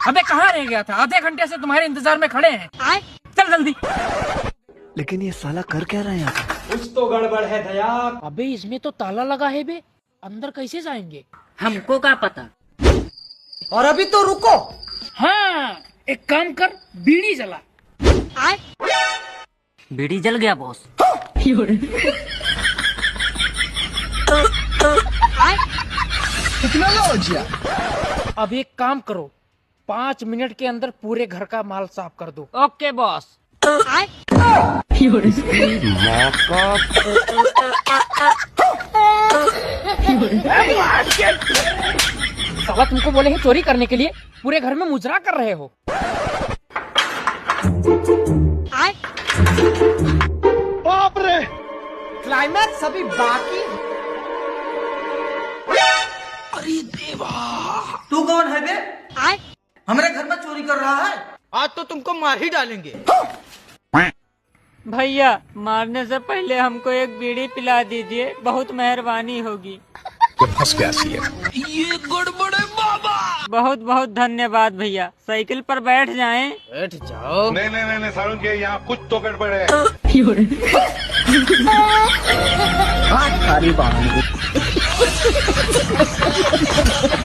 अबे कहाँ रह गया था? आधे घंटे से तुम्हारे इंतजार में खड़े हैं। चल जल्दी। लेकिन ये साला कर क्या रहा है यहाँ पे? कुछ तो गड़बड़ है दया। अबे इसमें तो ताला लगा है बे, अंदर कैसे जाएंगे? हमको क्या पता। और अभी तो रुको। हाँ, एक काम कर, बीड़ी जला। बीड़ी जल गया बॉस। अब एक काम करो, 5 मिनट के अंदर पूरे घर का माल साफ कर दो। Okay boss. साला तुमको बोले हैं चोरी करने के लिए, पूरे घर में मुजरा कर रहे हो। बाप रे! क्लाइमैक्स अभी बाकी। अरे देवा! तू कौन है बे? हमारे घर में चोरी कर रहा है? आज तो तुमको मार ही डालेंगे। भैया मारने से पहले हमको एक बीड़ी पिला दीजिए, बहुत मेहरबानी होगी। फंस गया सी है। ये गड़बड़ है बाबा। बहुत बहुत धन्यवाद भैया। साइकिल पर बैठ जाएं। बैठ जाओ। नहीं सारुण के यहाँ कुछ तो गड़बड़ है। सारी बात